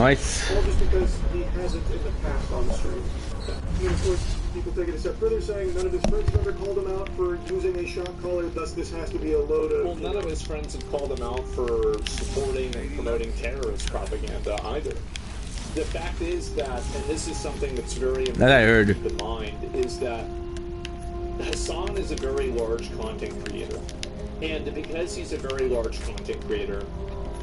Nice. All just because he hasn't in the past on the stream. And of course, people take it a step further, saying none of his friends have ever called him out for using a shock collar, thus this has to be a load of... Well, none of his friends have called him out for supporting and promoting terrorist propaganda either. The fact is that, and this is something that's very important that I heard. to keep in mind, is that Hassan is a very large content creator. And because he's a very large content creator,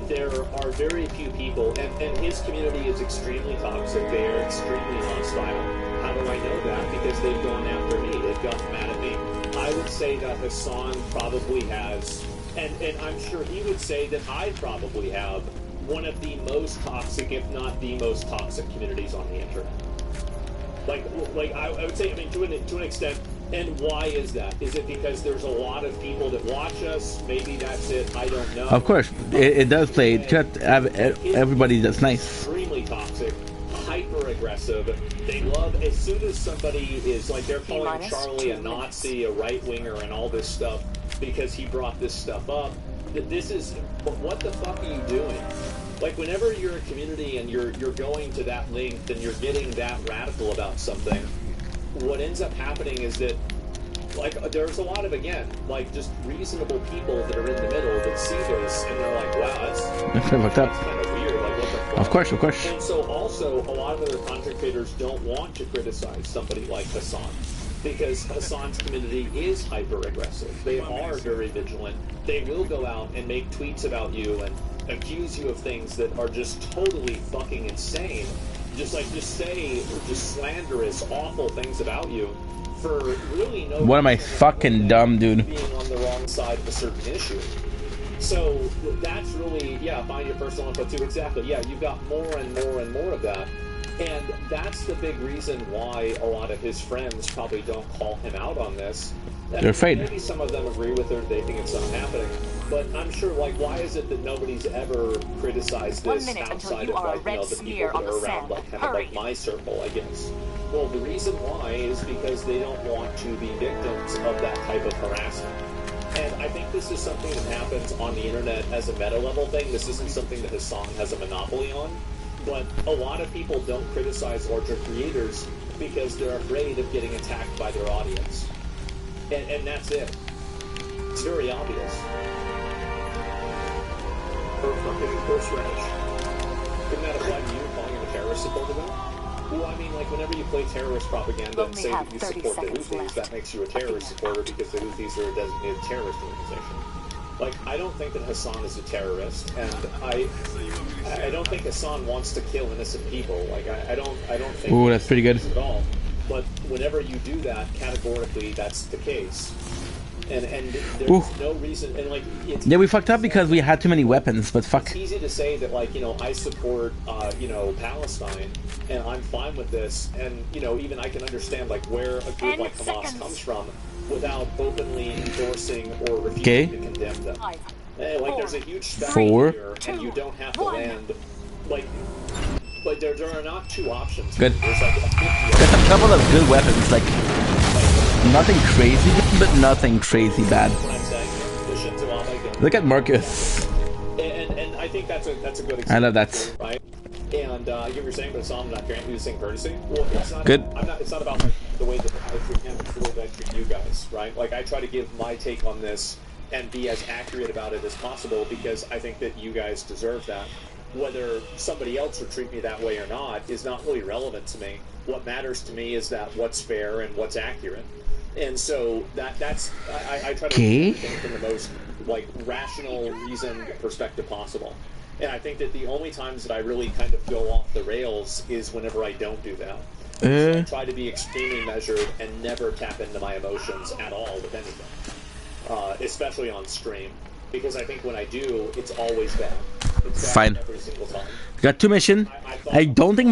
there are very few people, and his community is extremely toxic, they are extremely hostile. How do I know that? Because they've gone after me, they've gotten mad at me. I would say that Hassan probably has, and I'm sure he would say that I probably have, one of the most toxic, if not the most toxic communities on the internet. Like I would say, I mean, to an extent. And why is that? Is it because there's a lot of people that watch us? Maybe that's it. I don't know. Of course, it does play. It can't have everybody that's nice. Extremely toxic, hyper aggressive. They love as soon as somebody is like they're calling Charlie a Nazi, a right winger, and all this stuff because he brought this stuff up. This is what the fuck are you doing? Like whenever you're a community and you're going to that length and you're getting that radical about something. What ends up happening is that, like, there's a lot of, again, like, just reasonable people that are in the middle that see this, and they're like, wow, that's kind of weird, like, what the fuck? Of course, of course. And so, also, a lot of other content creators don't want to criticize somebody like Hassan, because Hassan's community is hyper-aggressive. They are very vigilant. They will go out and make tweets about you and accuse you of things that are just totally fucking insane. Just say slanderous, awful things about you for really no reason. What am I fucking dumb, dude? Being on the wrong side of a certain issue. So that's really, yeah, find your personal info too. Exactly, yeah, you've got more and more and more of that. And that's the big reason why a lot of his friends probably don't call him out on this. They're afraid. Maybe some of them agree with her, they think it's not happening. But I'm sure, like, why is it that nobody's ever criticized this outside of, like, you know, the people that are around, like, kind of like my circle, I guess? Well, the reason why is because they don't want to be victims of that type of harassment. And I think this is something that happens on the internet as a meta-level thing. This isn't something that Hassan has a monopoly on. But a lot of people don't criticize larger creators because they're afraid of getting attacked by their audience. And that's it. It's very obvious. For fucking first range. Isn't that apply to you calling him a terrorist supporter though? Well, I mean, like, whenever you play terrorist propaganda and say that you support the Houthis, that makes you a terrorist supporter because the Houthis are a designated terrorist organization. Like, I don't think that Hassan is a terrorist, and I don't think Hassan wants to kill innocent people. Like, I don't think. Ooh, that's pretty good. At all. But whenever you do that, categorically, that's the case. And there's no reason, and like it's, yeah, we fucked up because we had too many weapons, but fuck. It's easy to say that, like, you know, I support you know, Palestine and I'm fine with this, and you know, even I can understand like where a group like Hamas comes from without openly endorsing or refusing to condemn them. And, like, there's a huge spectrum here, and you don't have to land like there are not two options. Good. There's like Got a couple of good weapons, like nothing crazy, but nothing crazy bad. Look at Marcus. And I think that's a good example. I love that. Right? And I get what you're saying, but I'm not granting you the same courtesy. Well, it's not. Good. It's not about the way that I treat him. It's the way that I treat you guys, right? Like, I try to give my take on this and be as accurate about it as possible because I think that you guys deserve that. Whether somebody else would treat me that way or not is not really relevant to me. What matters to me is that what's fair and what's accurate. And so that's I try to do everything from the most, like, rational, reasoned perspective possible. And I think that the only times that I really kind of go off the rails is whenever I don't do that. So I try to be extremely measured and never tap into my emotions at all with anything, especially on stream. Because I think when I do, it's always bad. It's bad every single time. Got 2 missions. I don't think